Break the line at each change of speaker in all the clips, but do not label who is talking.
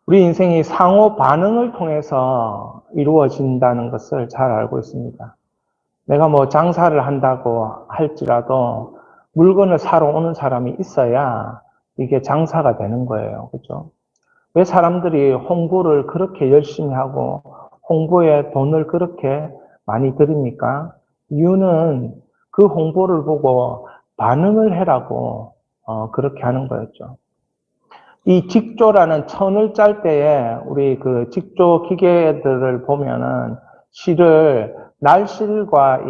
우리 인생이 상호 반응을 통해서 이루어진다는 것을 잘 알고 있습니다. 내가 뭐 장사를 한다고 할지라도 물건을 사러 오는 사람이 있어야 이게 장사가 되는 거예요. 그죠? 왜 사람들이 홍보를 그렇게 열심히 하고 홍보에 돈을 그렇게 많이 들입니까? 이유는 그 홍보를 보고 반응을 해라고 그렇게 하는 거였죠. 이 직조라는 천을 짤 때에 우리 그 직조 기계들을 보면은 실을 날실과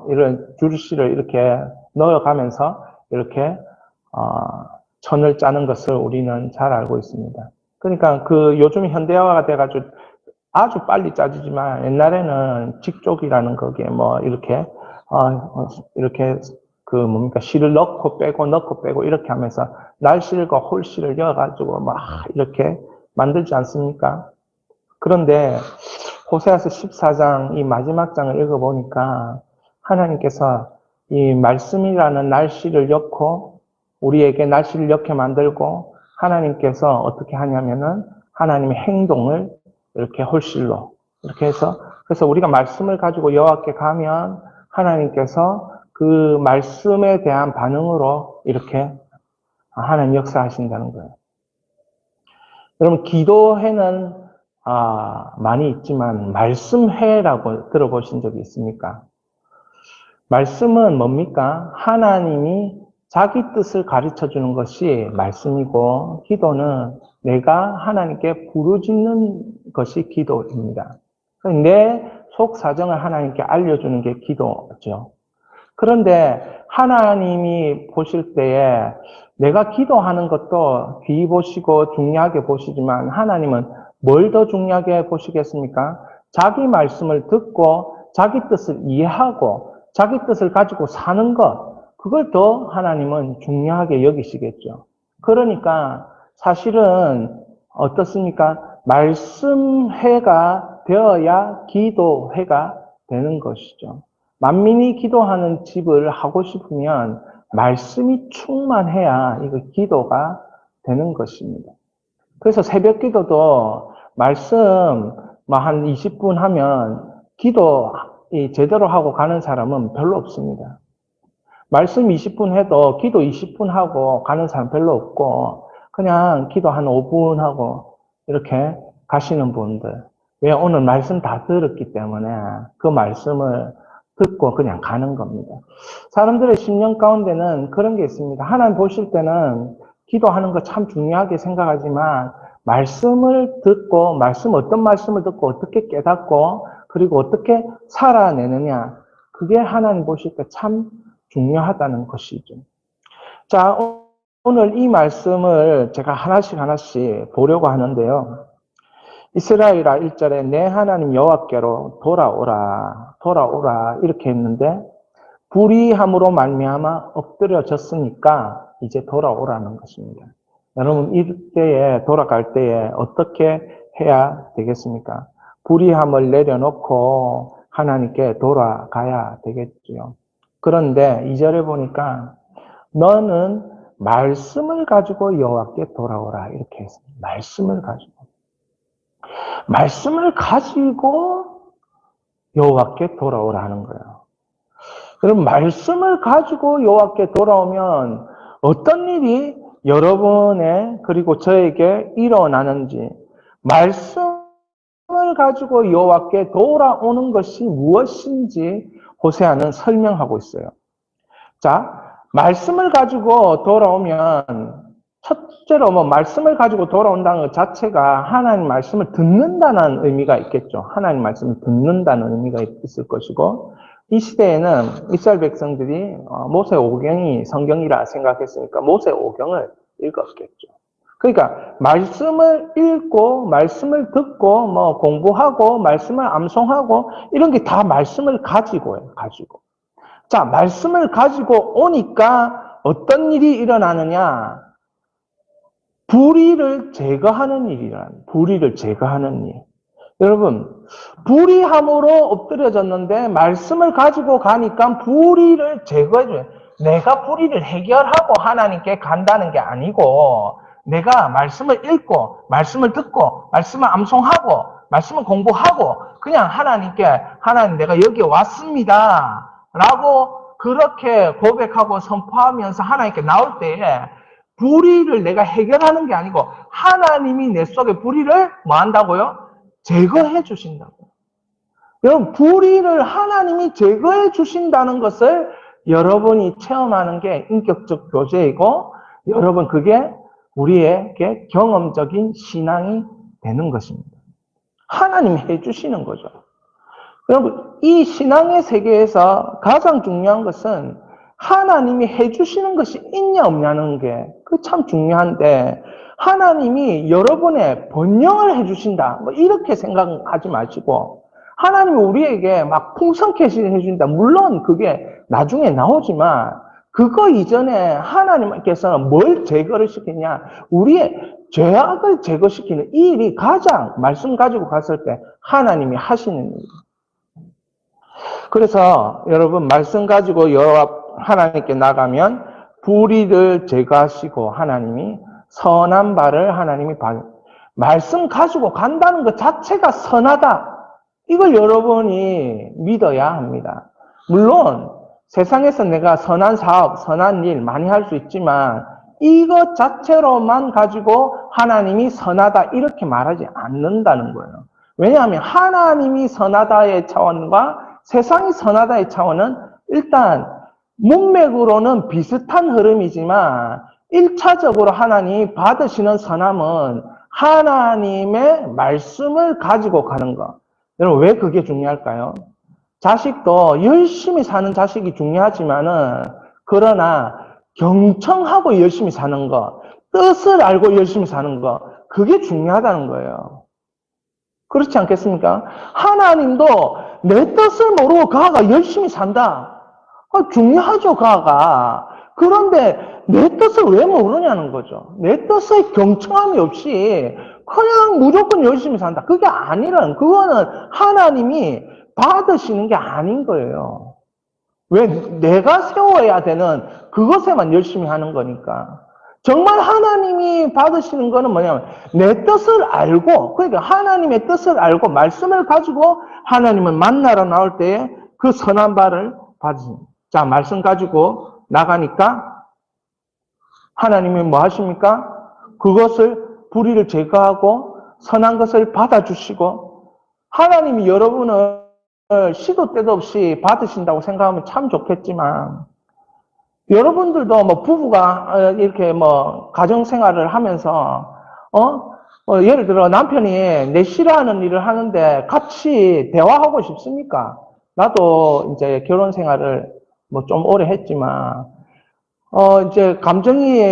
이런 줄실을 이렇게 넣어가면서 이렇게 천을 짜는 것을 우리는 잘 알고 있습니다. 그러니까 그 요즘 현대화가 돼가지고 아주 빨리 짜지지만 옛날에는 직조기라는 거기에 뭐 이렇게 그 뭡니까 실을 넣고 빼고 이렇게 하면서 날실과 홀실을 이어가지고 막 이렇게 만들지 않습니까? 그런데 호세아서 14장 이 마지막 장을 읽어보니까 하나님께서 이 말씀이라는 날실을 엮고 우리에게 날실을 엮게 만들고 하나님께서 어떻게 하냐면은 하나님의 행동을 이렇게 홀실로 이렇게 해서 그래서 우리가 말씀을 가지고 여호와께 가면 하나님께서 그 말씀에 대한 반응으로 이렇게 하나님 역사하신다는 거예요. 여러분 기도회는 많이 있지만 말씀회라고 들어보신 적이 있습니까? 말씀은 뭡니까? 하나님이 자기 뜻을 가르쳐 주는 것이 말씀이고 기도는 내가 하나님께 부르짖는 것이 기도입니다. 내 속 사정을 하나님께 알려주는 게 기도죠. 그런데 하나님이 보실 때에 내가 기도하는 것도 귀히 보시고 중요하게 보시지만 하나님은 뭘 더 중요하게 보시겠습니까? 자기 말씀을 듣고 자기 뜻을 이해하고 자기 뜻을 가지고 사는 것, 그걸 더 하나님은 중요하게 여기시겠죠. 그러니까 사실은 어떻습니까? 말씀회가 되어야 기도회가 되는 것이죠. 만민이 기도하는 집을 하고 싶으면 말씀이 충만해야 이거 기도가 되는 것입니다. 그래서 새벽 기도도 말씀 한 20분 하면 기도 제대로 하고 가는 사람은 별로 없습니다. 말씀 20분 해도 기도 20분 하고 가는 사람 별로 없고 그냥 기도 한 5분 하고 이렇게 가시는 분들. 왜? 오늘 말씀 다 들었기 때문에 그 말씀을 듣고 그냥 가는 겁니다. 사람들의 심령 가운데는 그런 게 있습니다. 하나님 보실 때는 기도하는 거 참 중요하게 생각하지만 말씀을 듣고 어떤 말씀을 듣고 어떻게 깨닫고 그리고 어떻게 살아내느냐 그게 하나님 보실 때 참 중요하다는 것이죠. 자, 오늘 이 말씀을 제가 하나씩 보려고 하는데요. 이스라엘아 1절에 내 하나님 여호와께로 돌아오라 이렇게 했는데 불의함으로 말미암아 엎드려졌으니까 이제 돌아오라는 것입니다. 여러분 이때에 돌아갈 때에 어떻게 해야 되겠습니까? 불의함을 내려놓고 하나님께 돌아가야 되겠지요. 그런데 2절에 보니까 너는 말씀을 가지고 여호와께 돌아오라 이렇게 했습니다. 말씀을 가지고 여호와께 돌아오라 하는 거예요. 그럼 말씀을 가지고 여호와께 돌아오면 어떤 일이 여러분의 그리고 저에게 일어나는지 말씀을 가지고 여호와께 돌아오는 것이 무엇인지 호세아는 설명하고 있어요. 자, 말씀을 가지고 돌아오면 첫째로 말씀을 가지고 돌아온다는 것 자체가 하나님 말씀을 듣는다는 의미가 있겠죠. 하나님 말씀을 듣는다는 의미가 있을 것이고 이 시대에는 이스라엘 백성들이 모세 오경이 성경이라 생각했으니까 모세 오경을 읽었겠죠. 그러니까 말씀을 읽고 말씀을 듣고 공부하고 말씀을 암송하고 이런 게 다 말씀을 가지고요. 자, 말씀을 가지고 오니까 어떤 일이 일어나느냐? 불의를 제거하는 일. 여러분, 불의함으로 엎드려졌는데 말씀을 가지고 가니까 불의를 제거해줘요. 내가 불의를 해결하고 하나님께 간다는 게 아니고 내가 말씀을 읽고, 말씀을 듣고, 말씀을 암송하고, 말씀을 공부하고, 그냥 하나님께, 하나님 내가 여기 왔습니다. 라고 그렇게 고백하고 선포하면서 하나님께 나올 때에 불의를 내가 해결하는 게 아니고 하나님이 내 속에 불의를 뭐 한다고요? 제거해 주신다고. 여러분, 불의를 하나님이 제거해 주신다는 것을 여러분이 체험하는 게 인격적 교제이고, 여러분 그게 우리에게 경험적인 신앙이 되는 것입니다. 하나님이 해주시는 거죠. 여러분, 이 신앙의 세계에서 가장 중요한 것은 하나님이 해주시는 것이 있냐 없냐는 게 그 참 중요한데, 하나님이 여러분의 번영을 해주신다, 뭐 이렇게 생각하지 마시고, 하나님이 우리에게 막 풍성케 해준다. 물론 그게 나중에 나오지만, 그거 이전에 하나님께서는 뭘 제거를 시키냐? 우리의 죄악을 제거시키는 이 일이 가장 말씀 가지고 갔을 때 하나님이 하시는 일이에요. 그래서 여러분, 말씀 가지고 하나님께 나가면 불의를 제거하시고 하나님이 선한 바를 하나님이 말씀 가지고 간다는 것 자체가 선하다. 이걸 여러분이 믿어야 합니다. 물론 세상에서 내가 선한 사업, 선한 일 많이 할 수 있지만 이것 자체로만 가지고 하나님이 선하다 이렇게 말하지 않는다는 거예요. 왜냐하면 하나님이 선하다의 차원과 세상이 선하다의 차원은 일단 문맥으로는 비슷한 흐름이지만 1차적으로 하나님이 받으시는 선함은 하나님의 말씀을 가지고 가는 것. 여러분, 왜 그게 중요할까요? 자식도 열심히 사는 자식이 중요하지만은, 그러나 경청하고 열심히 사는 것, 뜻을 알고 열심히 사는 것, 그게 중요하다는 거예요. 그렇지 않겠습니까? 하나님도 내 뜻을 모르고 그아가 열심히 산다. 중요하죠, 그아가. 그런데 내 뜻을 왜 모르냐는 거죠. 내 뜻에 경청함이 없이 그냥 무조건 열심히 산다. 그게 아니란, 그거는 하나님이 받으시는 게 아닌 거예요. 왜? 내가 세워야 되는 그것에만 열심히 하는 거니까. 정말 하나님이 받으시는 거는 뭐냐면 내 뜻을 알고, 그러니까 하나님의 뜻을 알고 말씀을 가지고 하나님을 만나러 나올 때에 그 선한 바를 받으십니다. 자, 말씀 가지고 나가니까 하나님이 뭐 하십니까? 그것을 불의를 제거하고 선한 것을 받아주시고, 하나님이 여러분을 시도 때도 없이 받으신다고 생각하면 참 좋겠지만, 여러분들도 뭐 부부가 이렇게 뭐 가정생활을 하면서 예를 들어 남편이 내 싫어하는 일을 하는데 같이 대화하고 싶습니까? 나도 이제 결혼 생활을 뭐 좀 오래 했지만 이제 감정이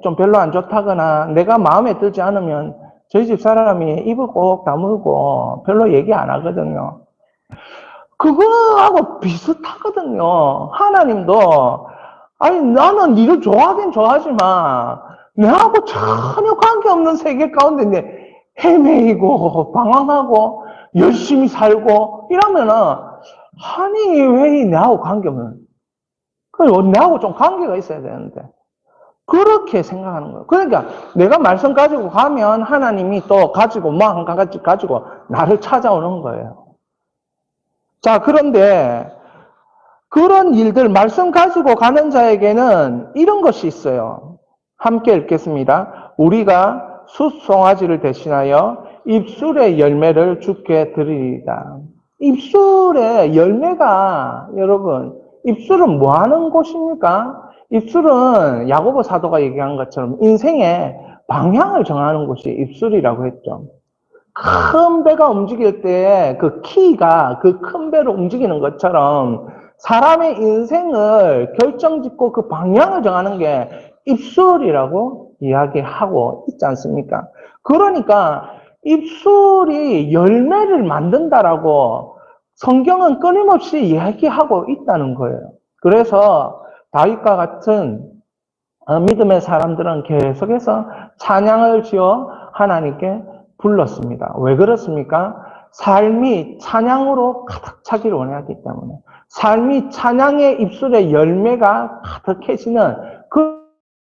좀 별로 안 좋다거나 내가 마음에 들지 않으면 저희 집 사람이 입을 꼭 다물고 별로 얘기 안 하거든요. 그거하고 비슷하거든요. 하나님도 아니 나는 니를 좋아하긴 좋아하지만 내하고 전혀 관계없는 세계 가운데 헤매이고 방황하고 열심히 살고 이러면은 아니 왜 내하고 관계없는, 내하고 좀 관계가 있어야 되는데 그렇게 생각하는 거예요. 그러니까 내가 말씀 가지고 가면 하나님이 또 가지고 뭐 한 가지 가지고 나를 찾아오는 거예요. 자, 그런데 그런 일들, 말씀 가지고 가는 자에게는 이런 것이 있어요. 함께 읽겠습니다. 우리가 숫송아지를 대신하여 입술의 열매를 주께 드리리다. 입술의 열매가, 여러분, 입술은 뭐 하는 곳입니까? 입술은 야고보 사도가 얘기한 것처럼 인생의 방향을 정하는 곳이 입술이라고 했죠. 큰 배가 움직일 때 그 키가 그 큰 배로 움직이는 것처럼 사람의 인생을 결정짓고 그 방향을 정하는 게 입술이라고 이야기하고 있지 않습니까? 그러니까 입술이 열매를 만든다라고 성경은 끊임없이 이야기하고 있다는 거예요. 그래서 다윗과 같은 믿음의 사람들은 계속해서 찬양을 지어 하나님께 불렀습니다. 왜 그렇습니까? 삶이 찬양으로 가득 차기를 원하기 때문에, 삶이 찬양의 입술에 열매가 가득해지는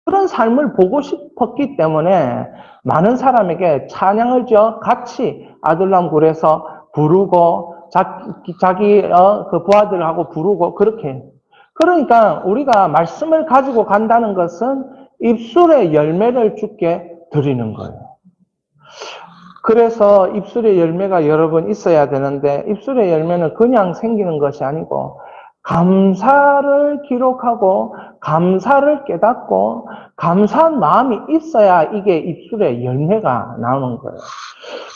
그런 그런 삶을 보고 싶었기 때문에 많은 사람에게 찬양을 지어 같이 아둘람 굴에서 부르고 자기 그 부하들하고 부르고 그렇게. 그러니까 우리가 말씀을 가지고 간다는 것은 입술의 열매를 주께 드리는 거예요. 그래서 입술의 열매가 여러분 있어야 되는데 입술의 열매는 그냥 생기는 것이 아니고 감사를 기록하고 감사를 깨닫고 감사한 마음이 있어야 이게 입술의 열매가 나오는 거예요.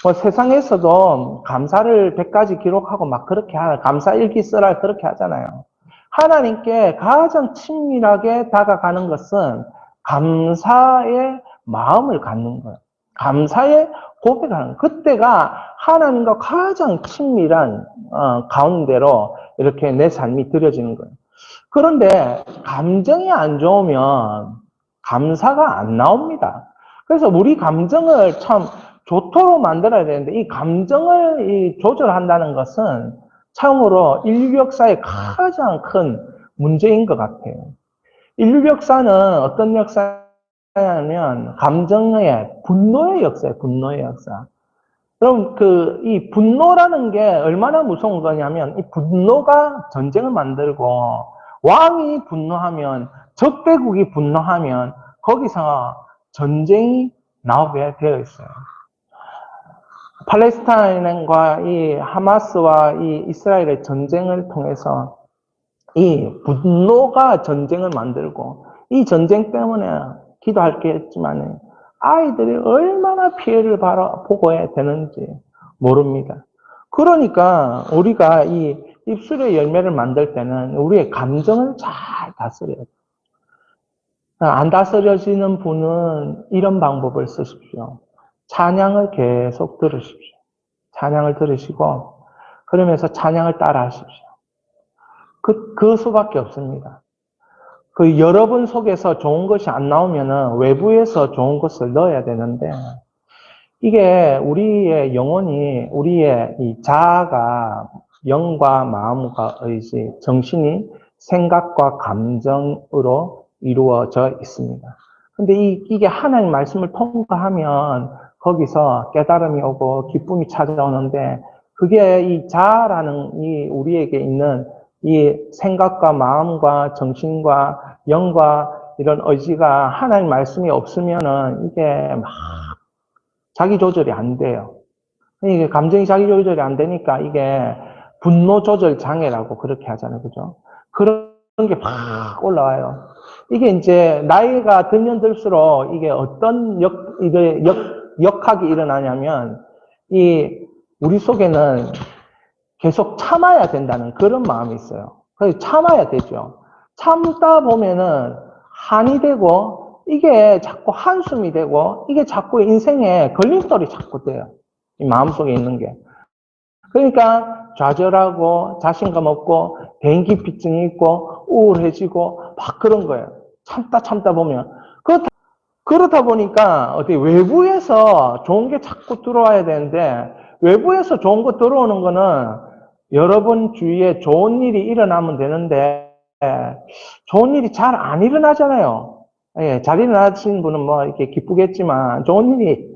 뭐 세상에서도 감사를 100가지 기록하고 막 그렇게 감사 일기 쓰라 그렇게 하잖아요. 하나님께 가장 친밀하게 다가가는 것은 감사의 마음을 갖는 거예요. 감사의 고백하는 거예요. 그때가 하나님과 가장 친밀한 가운데로 이렇게 내 삶이 드려지는 거예요. 그런데 감정이 안 좋으면 감사가 안 나옵니다. 그래서 우리 감정을 참 좋도록 만들어야 되는데 이 감정을 조절한다는 것은 참으로 인류 역사의 가장 큰 문제인 것 같아요. 인류 역사는 어떤 역사냐면 감정의 분노의 역사예요. 분노의 역사. 그럼 이 분노라는 게 얼마나 무서운 거냐면 이 분노가 전쟁을 만들고 왕이 분노하면 적대국이 분노하면 거기서 전쟁이 나오게 되어 있어요. 팔레스타인과 이 하마스와 이 이스라엘의 전쟁을 통해서 이 분노가 전쟁을 만들고 이 전쟁 때문에 기도할 게 있지만 아이들이 얼마나 피해를 보고 되는지 모릅니다. 그러니까 우리가 이 입술의 열매를 만들 때는 우리의 감정을 잘 다스려야 돼요. 안 다스려지는 분은 이런 방법을 쓰십시오. 찬양을 계속 들으십시오. 찬양을 들으시고 그러면서 찬양을 따라 하십시오. 그 수밖에 없습니다. 그 여러분 속에서 좋은 것이 안 나오면은 외부에서 좋은 것을 넣어야 되는데 이게 우리의 영혼이 우리의 이 자아가 영과 마음과 의지, 정신이 생각과 감정으로 이루어져 있습니다. 근데 이게 하나님 말씀을 통과하면 거기서 깨달음이 오고 기쁨이 찾아오는데 그게 이 자아라는 이 우리에게 있는 이 생각과 마음과 정신과 영과 이런 의지가 하나님 말씀이 없으면은 이게 막 자기 조절이 안 돼요. 이게 감정이 자기 조절이 안 되니까 이게 분노 조절 장애라고 그렇게 하잖아요. 그죠? 그런 게 막 올라와요. 이게 이제 나이가 들면 들수록 이게 어떤 역학이 일어나냐면 우리 속에는 계속 참아야 된다는 그런 마음이 있어요. 그래서 참아야 되죠. 참다 보면은 한이 되고 이게 자꾸 한숨이 되고 이게 자꾸 인생에 걸림돌이 자꾸 돼요. 이 마음속에 있는 게. 그러니까 좌절하고 자신감 없고 대인기피증이 있고 우울해지고 막 그런 거예요. 참다 보면. 그렇다 보니까 어떻게 외부에서 좋은 게 자꾸 들어와야 되는데 외부에서 좋은 거 들어오는 거는 여러분 주위에 좋은 일이 일어나면 되는데 좋은 일이 잘 안 일어나잖아요. 예, 잘 일어나신 분은 뭐 이렇게 기쁘겠지만 좋은 일이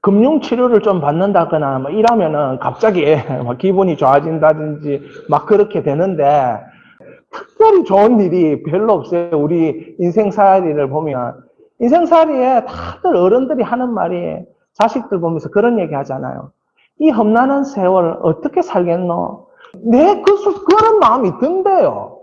금융 치료를 좀 받는다거나 뭐 이러면은 갑자기 막 기분이 좋아진다든지 막 그렇게 되는데 특별히 좋은 일이 별로 없어요. 우리 인생살이를 보면 인생살이에 다들 어른들이 하는 말이 자식들 보면서 그런 얘기 하잖아요. 이 험난한 세월 어떻게 살겠노? 그런 마음이 든대요.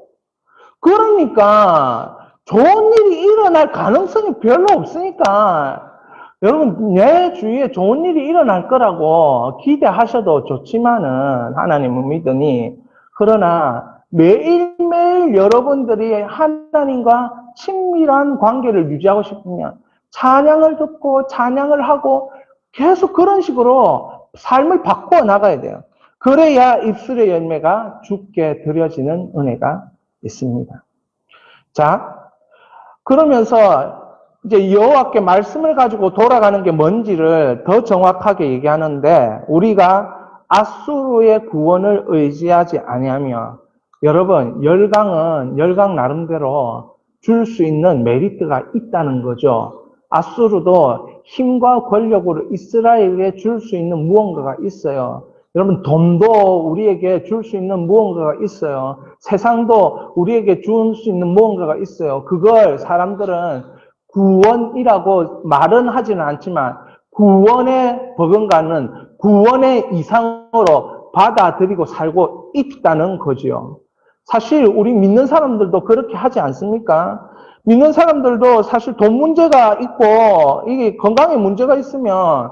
그러니까 좋은 일이 일어날 가능성이 별로 없으니까 여러분 내 주위에 좋은 일이 일어날 거라고 기대하셔도 좋지만은 하나님을 믿으니 그러나 매일매일 여러분들이 하나님과 친밀한 관계를 유지하고 싶으면 찬양을 듣고 찬양을 하고 계속 그런 식으로 삶을 바꾸어 나가야 돼요. 그래야 입술의 열매가 주께 드려지는 은혜가 있습니다. 자, 그러면서 이제 여호와께 말씀을 가지고 돌아가는 게 뭔지를 더 정확하게 얘기하는데 우리가 아수르의 구원을 의지하지 아니하며 여러분 열강은 열강 나름대로 줄 수 있는 메리트가 있다는 거죠. 아수르도 힘과 권력으로 이스라엘에게 줄 수 있는 무언가가 있어요. 여러분, 돈도 우리에게 줄 수 있는 무언가가 있어요. 세상도 우리에게 줄 수 있는 무언가가 있어요. 그걸 사람들은 구원이라고 말은 하지는 않지만 구원의 버금가는 구원의 이상으로 받아들이고 살고 있다는 거지요. 사실 우리 믿는 사람들도 그렇게 하지 않습니까? 믿는 사람들도 사실 돈 문제가 있고 이게 건강에 문제가 있으면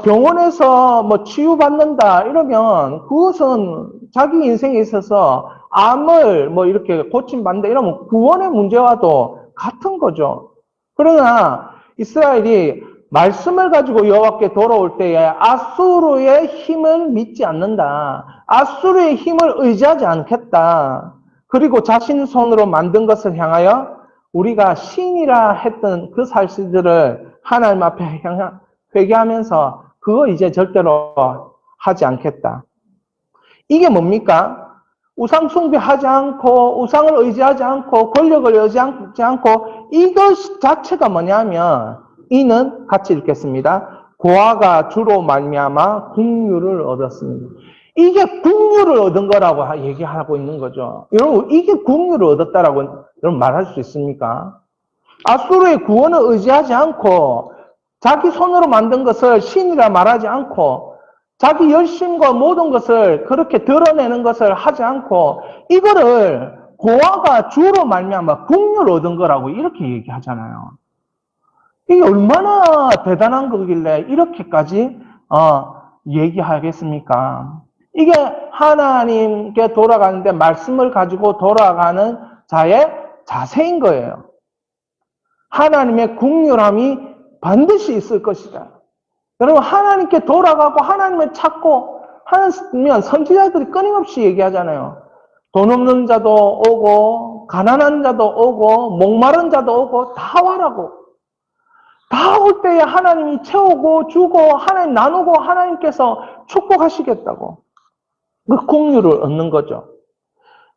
병원에서 뭐 치유받는다 이러면 그것은 자기 인생에 있어서 암을 뭐 이렇게 고침받는다 이러면 구원의 문제와도 같은 거죠. 그러나 이스라엘이 말씀을 가지고 여호와께 돌아올 때에 아수르의 힘을 믿지 않는다. 아수르의 힘을 의지하지 않겠다. 그리고 자신 손으로 만든 것을 향하여 우리가 신이라 했던 그 사실들을 하나님 앞에 회개하면서 그거 이제 절대로 하지 않겠다. 이게 뭡니까? 우상 숭배하지 않고 우상을 의지하지 않고 권력을 의지하지 않고 이것 자체가 뭐냐면 이는 같이 읽겠습니다. 고아가 주로 말미암아 긍휼을 얻었습니다. 이게 긍휼을 얻은 거라고 얘기하고 있는 거죠. 여러분 이게 긍휼을 얻었다라고 여러분 말할 수 있습니까? 아수르의 구원을 의지하지 않고 자기 손으로 만든 것을 신이라 말하지 않고 자기 열심과 모든 것을 그렇게 드러내는 것을 하지 않고 이거를 고아가 주로 말미암아 긍휼을 얻은 거라고 이렇게 얘기하잖아요. 이게 얼마나 대단한 거길래 이렇게까지 얘기하겠습니까? 이게 하나님께 돌아가는데 말씀을 가지고 돌아가는 자의 자세인 거예요. 하나님의 긍휼함이 반드시 있을 것이다. 여러분 하나님께 돌아가고 하나님을 찾고 하면 선지자들이 끊임없이 얘기하잖아요. 돈 없는 자도 오고 가난한 자도 오고 목마른 자도 오고 다 와라고. 다 올 때에 하나님이 채우고 주고 하나님 나누고 하나님께서 축복하시겠다고. 그 긍휼을 얻는 거죠.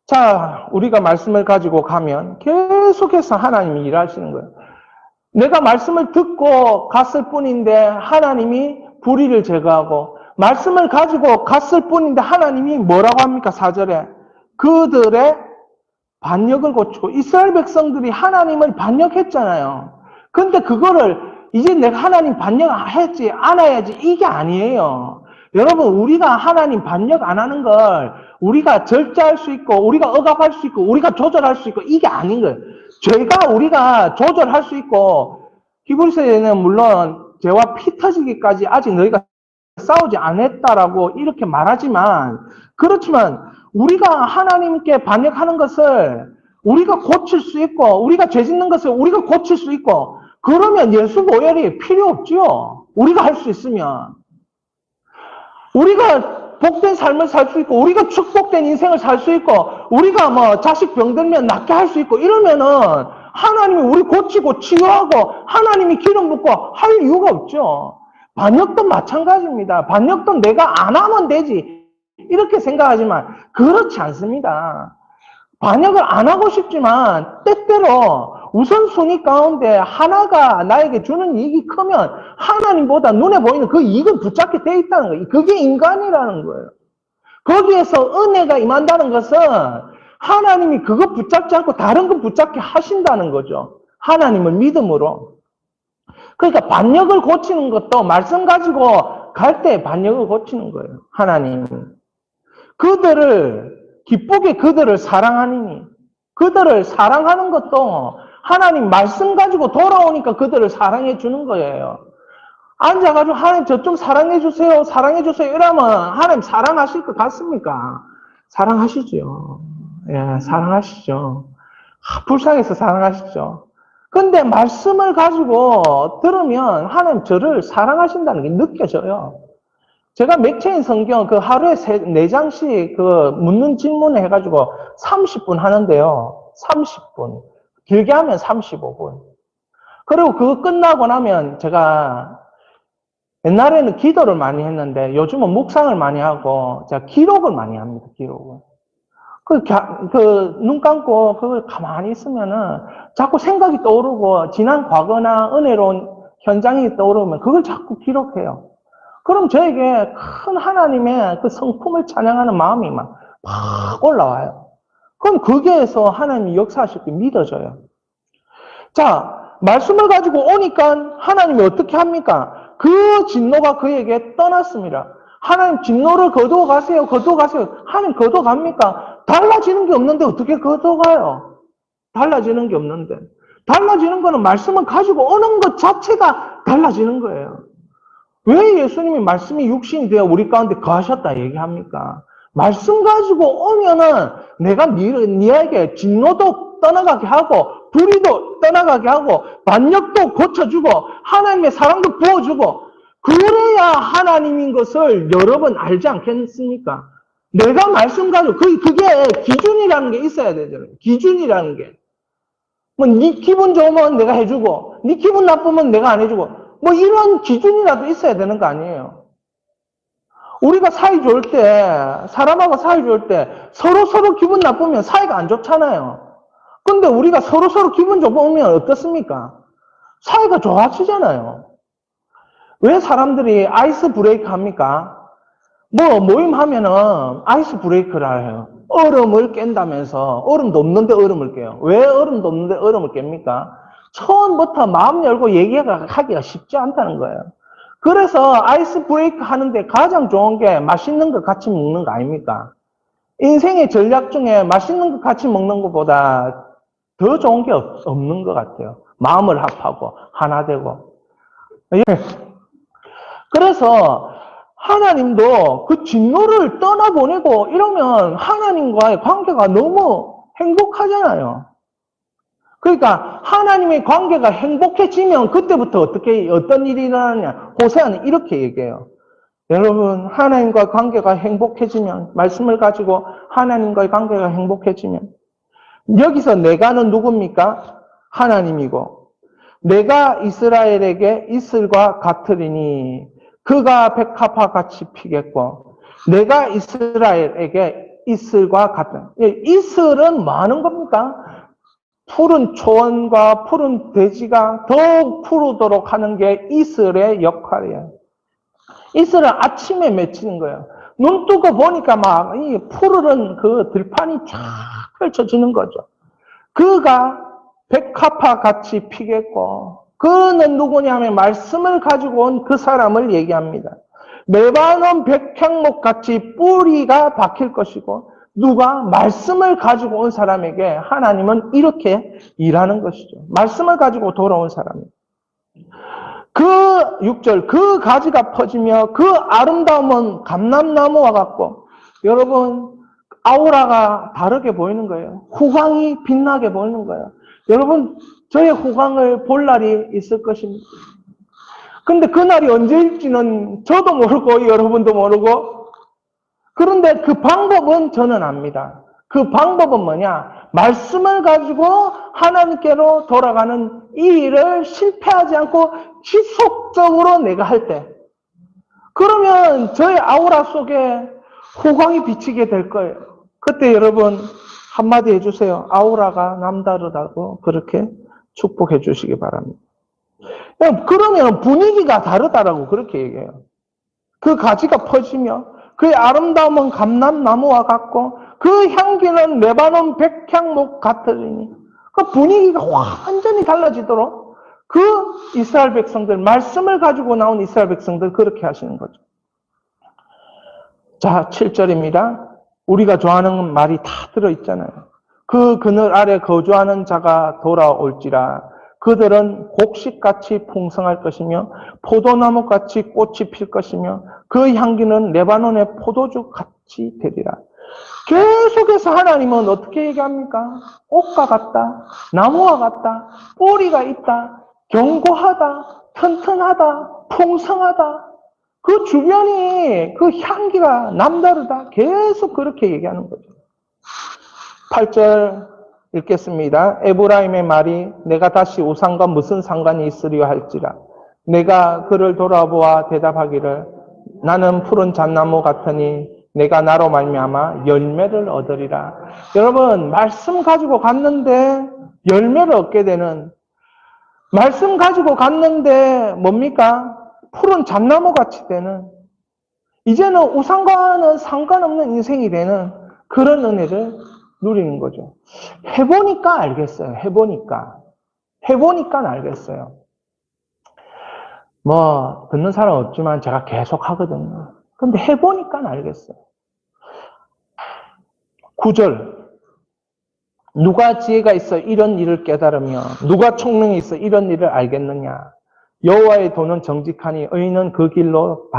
자, 우리가 말씀을 가지고 가면 계속해서 하나님이 일하시는 거예요. 내가 말씀을 듣고 갔을 뿐인데 하나님이 불의를 제거하고 말씀을 가지고 갔을 뿐인데 하나님이 뭐라고 합니까? 4절에 그들의 반역을 고치고 이스라엘 백성들이 하나님을 반역했잖아요. 근데 그거를 이제 내가 하나님 반역했지 않아야지 이게 아니에요. 여러분 우리가 하나님 반역 안 하는 걸 우리가 절제할 수 있고 우리가 억압할 수 있고 우리가 조절할 수 있고 이게 아닌 거예요. 죄가 우리가 조절할 수 있고 히브리서에는 물론 죄와 피 터지기까지 아직 너희가 싸우지 않았다라고 이렇게 말하지만 그렇지만 우리가 하나님께 반역하는 것을 우리가 고칠 수 있고 우리가 죄 짓는 것을 우리가 고칠 수 있고 그러면 예수 보혈이 필요 없지요. 우리가 할 수 있으면 우리가 복된 삶을 살 수 있고 우리가 축복된 인생을 살 수 있고 우리가 뭐 자식 병들면 낫게 할 수 있고 이러면은 하나님이 우리 고치고 치유하고 하나님이 기름 붓고 할 이유가 없죠. 반역도 마찬가지입니다. 반역도 내가 안 하면 되지 이렇게 생각하지만 그렇지 않습니다. 반역을 안 하고 싶지만 때때로 우선순위 가운데 하나가 나에게 주는 이익이 크면 하나님보다 눈에 보이는 그 이익을 붙잡게 돼 있다는 거예요. 그게 인간이라는 거예요. 거기에서 은혜가 임한다는 것은 하나님이 그거 붙잡지 않고 다른 거 붙잡게 하신다는 거죠. 하나님을 믿음으로. 그러니까 반역을 고치는 것도 말씀 가지고 갈 때 반역을 고치는 거예요. 하나님은. 그들을 기쁘게 그들을 사랑하니 그들을 사랑하는 것도 하나님 말씀 가지고 돌아오니까 그들을 사랑해 주는 거예요. 앉아가지고 하나님 저 좀 사랑해 주세요. 사랑해 주세요. 이러면 하나님 사랑하실 것 같습니까? 사랑하시죠. 예, 사랑하시죠. 불쌍해서 사랑하시죠. 근데 말씀을 가지고 들으면 하나님 저를 사랑하신다는 게 느껴져요. 제가 맥체인 성경 그 하루에 4장씩 그 묻는 질문을 해가지고 30분 하는데요. 30분. 길게 하면 35분. 그리고 그거 끝나고 나면 제가 옛날에는 기도를 많이 했는데 요즘은 묵상을 많이 하고 제가 기록을 많이 합니다. 기록을. 눈 감고 그걸 가만히 있으면은 자꾸 생각이 떠오르고 지난 과거나 은혜로운 현장이 떠오르면 그걸 자꾸 기록해요. 그럼 저에게 큰 하나님의 그 성품을 찬양하는 마음이 막 올라와요. 그럼 거기에서 하나님이 역사하실 게 믿어져요. 자, 말씀을 가지고 오니까 하나님이 어떻게 합니까? 그 진노가 그에게 떠났습니다. 하나님 진노를 거두어 가세요. 거두어 가세요. 하나님 거두어 갑니까? 달라지는 게 없는데 어떻게 거두어 가요? 달라지는 게 없는데. 달라지는 거는 말씀을 가지고 오는 것 자체가 달라지는 거예요. 왜 예수님이 말씀이 육신이 되어 우리 가운데 거하셨다 얘기합니까? 말씀 가지고 오면은 내가 니에게 진노도 떠나가게 하고 불의도 떠나가게 하고 반역도 고쳐주고 하나님의 사랑도 부어주고 그래야 하나님인 것을 여러분 알지 않겠습니까? 내가 말씀 가지고 그게 기준이라는 게 있어야 되잖아요. 기준이라는 게. 뭐 네 기분 좋으면 내가 해주고 네 기분 나쁘면 내가 안 해주고 뭐 이런 기준이라도 있어야 되는 거 아니에요. 우리가 사이 좋을 때, 사람하고 사이 좋을 때 서로 기분 나쁘면 사이가 안 좋잖아요. 근데 우리가 서로 기분 좋으면 어떻습니까? 사이가 좋아지잖아요. 왜 사람들이 아이스 브레이크 합니까? 뭐 모임하면은 아이스 브레이크를 해요. 얼음을 깬다면서 얼음도 없는데 얼음을 깨요. 왜 얼음도 없는데 얼음을 깹니까? 처음부터 마음 열고 얘기하기가 쉽지 않다는 거예요. 그래서 아이스 브레이크 하는데 가장 좋은 게 맛있는 거 같이 먹는 거 아닙니까? 인생의 전략 중에 맛있는 거 같이 먹는 것보다 더 좋은 게 없는 것 같아요. 마음을 합하고 하나 되고. 예. 그래서 하나님도 그 진노를 떠나보내고 이러면 하나님과의 관계가 너무 행복하잖아요. 그러니까 하나님의 관계가 행복해지면 그때부터 어떤 일이 일어나냐. 호세아는 이렇게 얘기해요. 여러분, 하나님과 관계가 행복해지면, 말씀을 가지고 하나님과의 관계가 행복해지면, 여기서 내가는 누굽니까? 하나님이고, 내가 이스라엘에게 이슬과 같으리니, 그가 백합화 같이 피겠고, 내가 이스라엘에게 이슬과 같은, 이슬은 뭐 하는 겁니까? 푸른 초원과 푸른 대지가 더욱 푸르도록 하는 게 이슬의 역할이에요. 이슬은 아침에 맺히는 거예요. 눈 뜨고 보니까 막 이 푸르른 그 들판이 쫙 펼쳐지는 거죠. 그가 백합화 같이 피겠고, 그는 누구냐면 말씀을 가지고 온 그 사람을 얘기합니다. 레바논 백향목 같이 뿌리가 박힐 것이고, 누가 말씀을 가지고 온 사람에게 하나님은 이렇게 일하는 것이죠. 말씀을 가지고 돌아온 사람입니다. 그 6절, 그 가지가 퍼지며 그 아름다움은 감람나무와 같고, 여러분, 아우라가 다르게 보이는 거예요. 후광이 빛나게 보이는 거예요. 여러분, 저의 후광을 볼 날이 있을 것입니다. 근데 그 날이 언제일지는 저도 모르고 여러분도 모르고, 그런데 그 방법은 저는 압니다. 그 방법은 뭐냐? 말씀을 가지고 하나님께로 돌아가는 이 일을 실패하지 않고 지속적으로 내가 할 때, 그러면 저의 아우라 속에 호광이 비치게 될 거예요. 그때 여러분 한마디 해주세요. 아우라가 남다르다고 그렇게 축복해 주시기 바랍니다. 그러면 분위기가 다르다라고 그렇게 얘기해요. 그 가지가 퍼지며 그의 아름다움은 감람나무와 같고 그 향기는 레바논 백향목 같으리니, 그 분위기가 완전히 달라지도록 그 이스라엘 백성들, 말씀을 가지고 나온 이스라엘 백성들 그렇게 하시는 거죠. 자, 7절입니다. 우리가 좋아하는 말이 다 들어있잖아요. 그 그늘 아래 거주하는 자가 돌아올지라. 그들은 곡식같이 풍성할 것이며 포도나무같이 꽃이 필 것이며 그 향기는 레바논의 포도주 같이 되리라. 계속해서 하나님은 어떻게 얘기합니까? 꽃과 같다, 나무와 같다, 뿌리가 있다, 견고하다, 튼튼하다, 풍성하다. 그 주변이 그 향기가 남다르다. 계속 그렇게 얘기하는 거죠. 8절 읽겠습니다. 에브라임의 말이 내가 다시 우상과 무슨 상관이 있으리요 할지라. 내가 그를 돌아보아 대답하기를 나는 푸른 잣나무 같으니 내가 나로 말미암아 열매를 얻으리라. 여러분, 말씀 가지고 갔는데 열매를 얻게 되는, 말씀 가지고 갔는데 뭡니까? 푸른 잣나무 같이 되는, 이제는 우상과는 상관없는 인생이 되는 그런 은혜를 누리는 거죠. 해보니까 알겠어요. 해보니까 알겠어요. 뭐 듣는 사람 없지만 제가 계속 하거든요. 근데 해보니까 알겠어요. 9절, 누가 지혜가 있어 이런 일을 깨달으며 누가 총명이 있어 이런 일을 알겠느냐. 여호와의 도는 정직하니 의인은 그 길로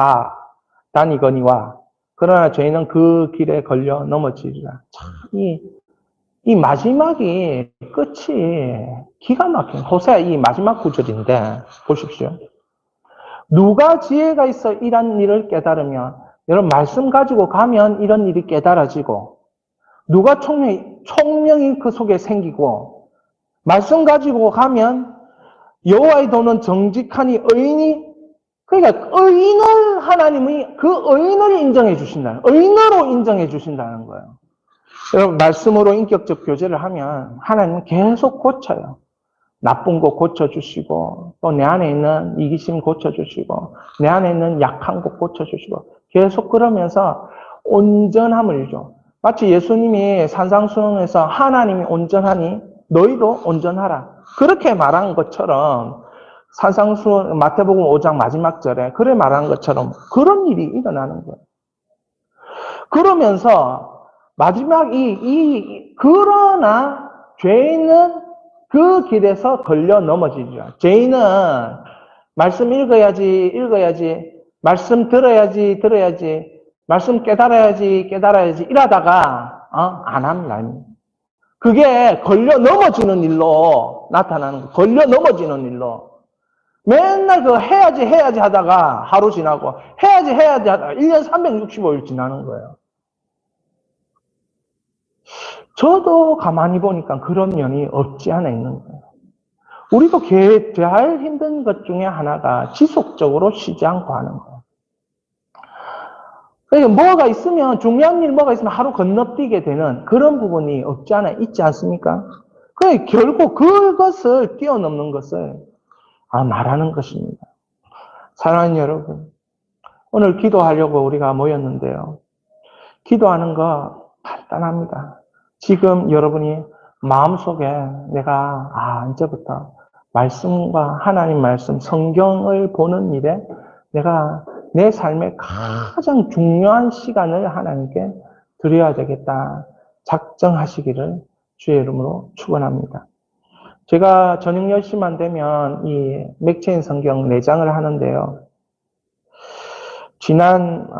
다니거니와 그러나 죄인은 그 길에 걸려 넘어지리라. 참, 이 마지막이 끝이 기가 막힌 호세아 이 마지막 구절인데 보십시오. 누가 지혜가 있어 이런 일을 깨달으면, 여러분 말씀 가지고 가면 이런 일이 깨달아지고, 누가 총명이 그 속에 생기고, 말씀 가지고 가면 여호와의 도는 정직하니 의인이, 그러니까 의인을 하나님이 그 의인을 인정해 주신다는, 의인으로 인정해 주신다는 거예요. 여러분 말씀으로 인격적 교제를 하면 하나님은 계속 고쳐요. 나쁜 거 고쳐주시고, 또 내 안에 있는 이기심 고쳐주시고, 내 안에 있는 약한 거 고쳐주시고, 계속 그러면서 온전함을 줘. 마치 예수님이 산상수훈에서 하나님이 온전하니 너희도 온전하라. 그렇게 말한 것처럼 산상수훈 마태복음 5장 마지막 절에 그래 말한 것처럼 그런 일이 일어나는 거예요. 그러면서 마지막 그러나 죄인은 그 길에서 걸려 넘어지죠. 죄인은 말씀 읽어야지, 말씀 들어야지, 말씀 깨달아야지, 이러다가 안 하는 날. 그게 걸려 넘어지는 일로 나타나는 거. 걸려 넘어지는 일로. 맨날 그 해야지 하다가 하루 지나고 해야지 하다가 1년 365일 지나는 거예요. 저도 가만히 보니까 그런 면이 없지 않아 있는 거예요. 우리도 제일 힘든 것 중에 하나가 지속적으로 쉬지 않고 하는 거예요. 그러니까 뭐가 있으면, 중요한 일 뭐가 있으면 하루 건너뛰게 되는 그런 부분이 없지 않아 있지 않습니까? 그러니까 결국 그것을 뛰어넘는 것을 말하는 것입니다. 사랑하는 여러분, 오늘 기도하려고 우리가 모였는데요. 기도하는 거 간단합니다. 지금 여러분이 마음속에 내가 이제부터 말씀과 하나님 말씀, 성경을 보는 일에 내가 내 삶의 가장 중요한 시간을 하나님께 드려야 되겠다 작정하시기를 주의 이름으로 축원합니다. 제가 저녁 10시만 되면 이 맥체인 성경 4장을 하는데요. 지난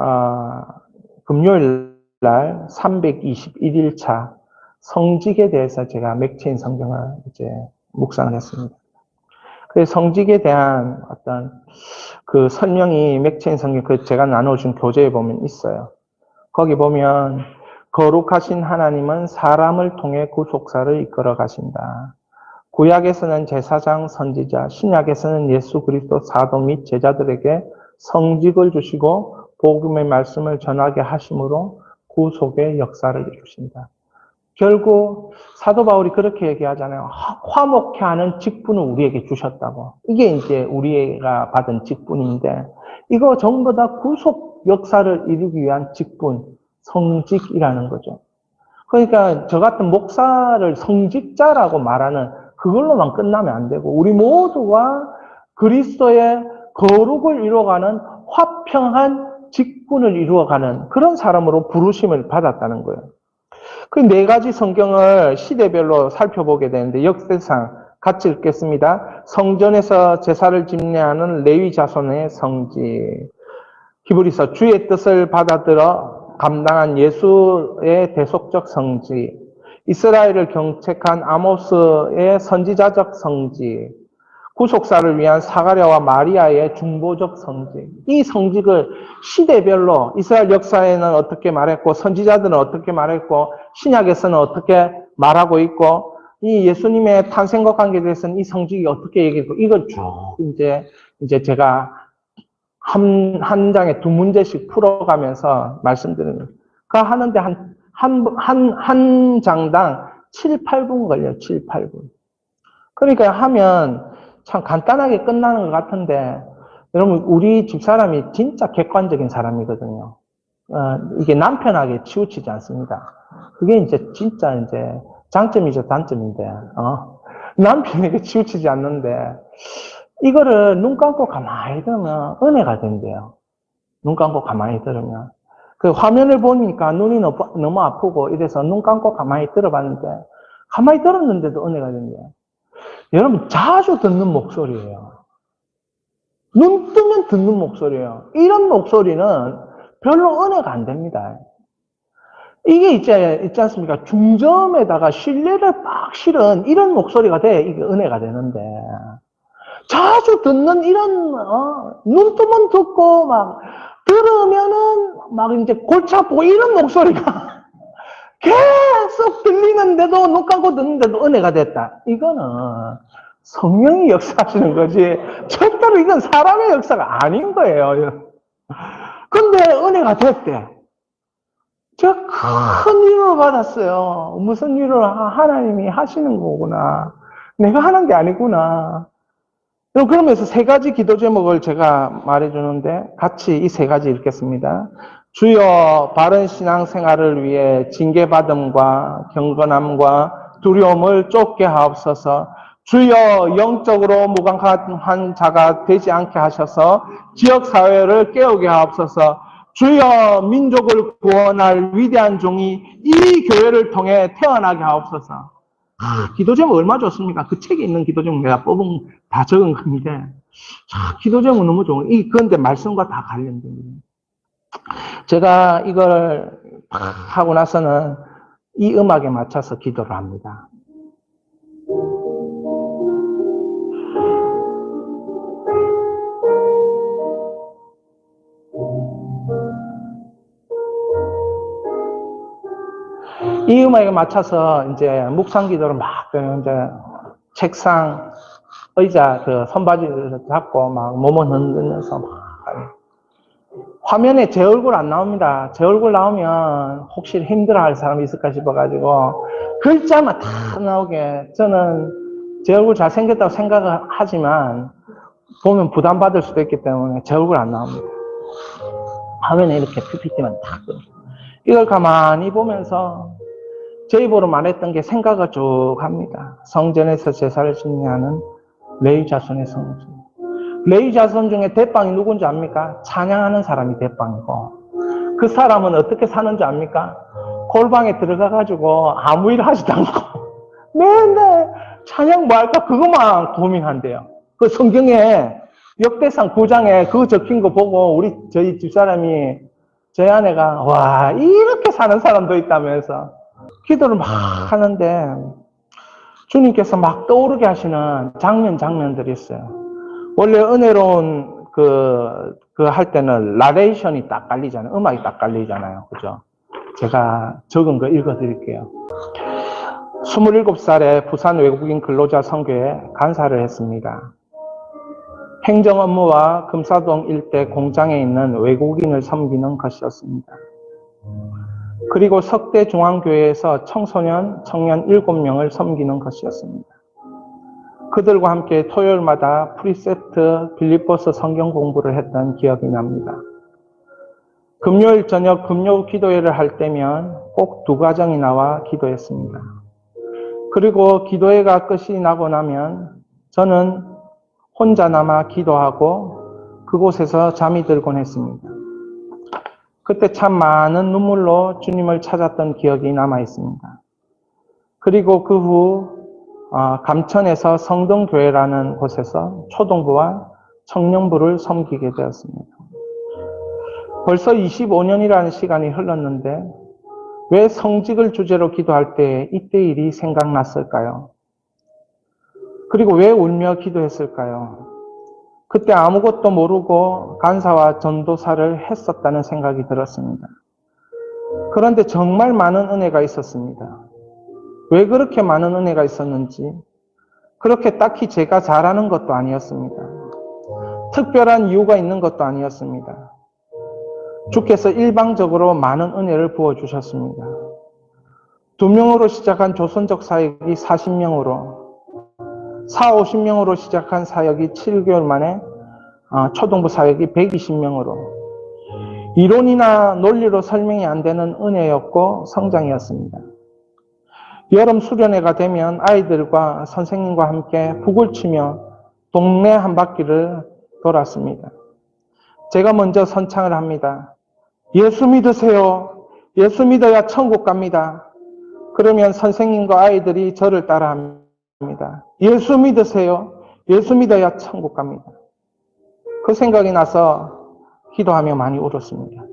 금요일 날 321일차 성직에 대해서 제가 맥체인 성경을 이제 묵상을 했습니다. 그 성직에 대한 어떤 그 설명이 맥체인 성경 제가 나눠준 교재에 보면 있어요. 거기 보면 거룩하신 하나님은 사람을 통해 구속사를 이끌어 가신다. 구약에서는 제사장, 선지자, 신약에서는 예수 그리스도 사도 및 제자들에게 성직을 주시고 복음의 말씀을 전하게 하심으로 구속의 역사를 이루신다. 결국 사도 바울이 그렇게 얘기하잖아요. 화목케 하는 직분을 우리에게 주셨다고. 이게 이제 우리가 받은 직분인데 이거 전부 다 구속 역사를 이루기 위한 직분, 성직이라는 거죠. 그러니까 저 같은 목사를 성직자라고 말하는 그걸로만 끝나면 안 되고 우리 모두가 그리스도의 거룩을 이루어가는 화평한 직분을 이루어가는 그런 사람으로 부르심을 받았다는 거예요. 그 4가지 성경을 시대별로 살펴보게 되는데 역대상 같이 읽겠습니다. 성전에서 제사를 집례하는 레위 자손의 성직, 히브리서 주의 뜻을 받아들여 감당한 예수의 대속적 성직, 이스라엘을 경책한 아모스의 선지자적 성직, 구속사를 위한 사가랴와 마리아의 중보적 성직. 이 성직을 시대별로 이스라엘 역사에는 어떻게 말했고 선지자들은 어떻게 말했고 신약에서는 어떻게 말하고 있고 이 예수님의 탄생과 관계돼서는 이 성직이 어떻게 얘기했고 이걸 쭉 이제 제가 한 장에 2문제씩 풀어가면서 말씀드리는 하는데 한 장당 7, 8분 걸려요. 7, 8분. 그러니까 하면 참 간단하게 끝나는 것 같은데, 여러분, 우리 집사람이 진짜 객관적인 사람이거든요. 이게 남편에게 치우치지 않습니다. 그게 이제 진짜 이제 장점이죠, 단점인데, 남편에게 치우치지 않는데, 이거를 눈 감고 가만히 들으면 은혜가 된대요. 눈 감고 가만히 들으면. 그 화면을 보니까 눈이 너무 아프고 이래서 눈 감고 가만히 들어봤는데, 가만히 들었는데도 은혜가 된대요. 여러분, 자주 듣는 목소리예요. 눈 뜨면 듣는 목소리예요. 이런 목소리는 별로 은혜가 안 됩니다. 이게 있지 않습니까? 중점에다가 신뢰를 빡 실은 이런 목소리가 돼 이게 은혜가 되는데, 자주 듣는 이런 눈 뜨면 듣고 막 들으면은 막 이제 골치 아프고 이런 목소리가 계속 들리는데도 눈 감고 듣는데도 은혜가 됐다. 이거는 성령이 역사하시는 거지 절대로 이건 사람의 역사가 아닌 거예요. 근데 은혜가 됐대. 제가 큰 위로를 받았어요. 무슨 위로를 하나님이 하시는 거구나. 내가 하는 게 아니구나. 그러면서 세 가지 기도 제목을 제가 말해주는데 같이 이 세 가지 읽겠습니다. 주여 바른 신앙생활을 위해 징계받음과 경건함과 두려움을 쫓게 하옵소서. 주여 영적으로 무감한 자가 되지 않게 하셔서 지역사회를 깨우게 하옵소서. 주여 민족을 구원할 위대한 종이 이 교회를 통해 태어나게 하옵소서. 기도 제목 얼마 좋습니까? 그 책에 있는 기도 제목 내가 뽑은 다 적은 건데, 기도 제목 너무 좋은. 그런데 말씀과 다 관련됩니다. 제가 이걸 하고 나서는 이 음악에 맞춰서 기도를 합니다. 이 음악에 맞춰서 이제 묵상 기도를 막 이제 책상, 의자, 선바지를 잡고 막 몸을 흔들면서 막 화면에 제 얼굴 안 나옵니다. 제 얼굴 나오면 혹시 힘들어할 사람이 있을까 싶어가지고 글자만 다 나오게 저는 제 얼굴 잘생겼다고 생각을 하지만 보면 부담받을 수도 있기 때문에 제 얼굴 안 나옵니다. 화면에 이렇게 PPT만 딱 이걸 가만히 보면서 제 입으로 말했던 게 생각을 쭉 합니다. 성전에서 제사를 지내는 레위 자손의 성전. 레위 자손 중에 대빵이 누군지 압니까? 찬양하는 사람이 대빵이고, 그 사람은 어떻게 사는지 압니까? 골방에 들어가가지고 아무 일 하지도 않고 맨날 찬양 뭐 할까 그것만 고민한대요. 그 성경에 역대상 9장에 그거 적힌 거 보고 저희 집사람이, 저희 아내가 와 이렇게 사는 사람도 있다면서 기도를 막 하는데 주님께서 막 떠오르게 하시는 장면들이 있어요. 원래 은혜로운 할 때는 나레이션이 딱 깔리잖아요. 음악이 딱 깔리잖아요. 그죠? 제가 적은 거 읽어 드릴게요. 27살에 부산 외국인 근로자 선교에 간사를 했습니다. 행정 업무와 금사동 일대 공장에 있는 외국인을 섬기는 것이었습니다. 그리고 석대중앙교회에서 청소년, 청년 7명을 섬기는 것이었습니다. 그들과 함께 토요일마다 프리셉트 빌립보서 성경 공부를 했던 기억이 납니다. 금요일 저녁 금요 기도회를 할 때면 꼭 2가정이 나와 기도했습니다. 그리고 기도회가 끝이 나고 나면 저는 혼자 남아 기도하고 그곳에서 잠이 들곤 했습니다. 그때 참 많은 눈물로 주님을 찾았던 기억이 남아 있습니다. 그리고 그 후 감천에서 성동교회라는 곳에서 초동부와 청년부를 섬기게 되었습니다. 벌써 25년이라는 시간이 흘렀는데 왜 성직을 주제로 기도할 때 이때 일이 생각났을까요? 그리고 왜 울며 기도했을까요? 그때 아무것도 모르고 간사와 전도사를 했었다는 생각이 들었습니다. 그런데 정말 많은 은혜가 있었습니다. 왜 그렇게 많은 은혜가 있었는지 그렇게 딱히 제가 잘하는 것도 아니었습니다. 특별한 이유가 있는 것도 아니었습니다. 주께서 일방적으로 많은 은혜를 부어주셨습니다. 2명으로 시작한 조선족 사역이 40명으로, 50명으로 시작한 사역이 7개월 만에 초등부 사역이 120명으로, 이론이나 논리로 설명이 안 되는 은혜였고 성장이었습니다. 여름 수련회가 되면 아이들과 선생님과 함께 북을 치며 동네 한 바퀴를 돌았습니다. 제가 먼저 선창을 합니다. 예수 믿으세요. 예수 믿어야 천국 갑니다. 그러면 선생님과 아이들이 저를 따라합니다. 예수 믿으세요. 예수 믿어야 천국 갑니다. 그 생각이 나서 기도하며 많이 울었습니다.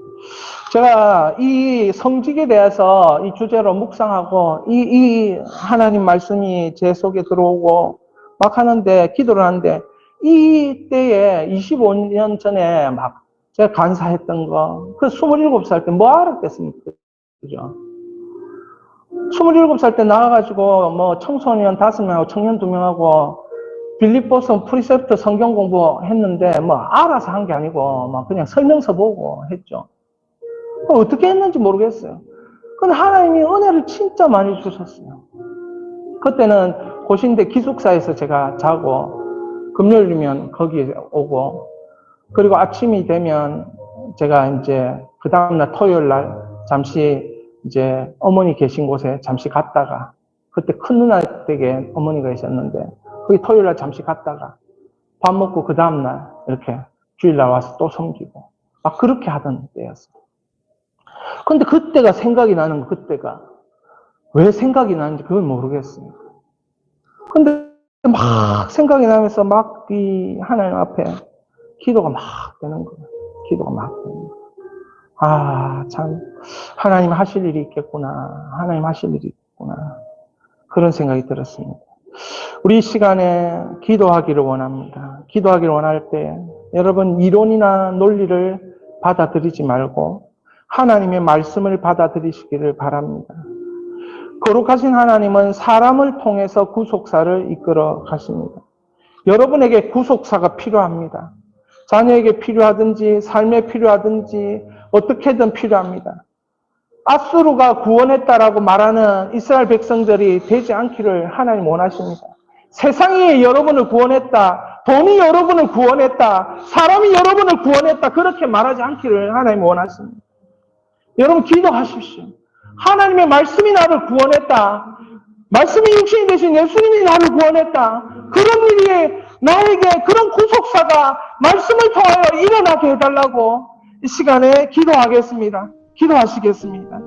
제가 이 성직에 대해서 이 주제로 묵상하고 이 하나님 말씀이 제 속에 들어오고 막 하는데, 기도를 하는데, 이때에 25년 전에 막 제가 간사했던 거, 그 27살 때 뭐 알았겠습니까? 그죠? 27살 때 나와가지고 뭐 청소년 5명하고 청년 2명하고 빌립보서 프리셉트 성경 공부했는데 뭐 알아서 한 게 아니고 막 그냥 설명서 보고 했죠. 어떻게 했는지 모르겠어요. 근데 하나님이 은혜를 진짜 많이 주셨어요. 그때는 고신대 기숙사에서 제가 자고, 금요일이면 거기에 오고, 그리고 아침이 되면 제가 이제 그 다음날 토요일 날 잠시 이제 어머니 계신 곳에 잠시 갔다가, 그때 큰 누나 댁에 어머니가 있었는데 거기 토요일 날 잠시 갔다가 밥 먹고 그 다음날 이렇게 주일날 와서 또 섬기고 막 그렇게 하던 때였어요. 근데 그때가 생각이 나는 거, 그때가 왜 생각이 나는지 그걸 모르겠어요. 근데 막 생각이 나면서 막 이 하나님 앞에 기도가 막 되는 거예요. 기도가 막 되는 거예요. 아, 참 하나님 하실 일이 있겠구나. 하나님 하실 일이 있구나. 그런 생각이 들었습니다. 우리 이 시간에 기도하기를 원합니다. 기도하기를 원할 때 여러분 이론이나 논리를 받아들이지 말고 하나님의 말씀을 받아들이시기를 바랍니다. 거룩하신 하나님은 사람을 통해서 구속사를 이끌어 가십니다. 여러분에게 구속사가 필요합니다. 자녀에게 필요하든지 삶에 필요하든지 어떻게든 필요합니다. 아수르가 구원했다라고 말하는 이스라엘 백성들이 되지 않기를 하나님 원하십니다. 세상이 여러분을 구원했다, 돈이 여러분을 구원했다, 사람이 여러분을 구원했다, 그렇게 말하지 않기를 하나님 원하십니다. 여러분 기도하십시오. 하나님의 말씀이 나를 구원했다. 말씀이 육신이 되신 예수님이 나를 구원했다. 그런 일이 나에게 그런 구속사가 말씀을 통하여 일어나게 해달라고 이 시간에 기도하겠습니다. 기도하시겠습니다.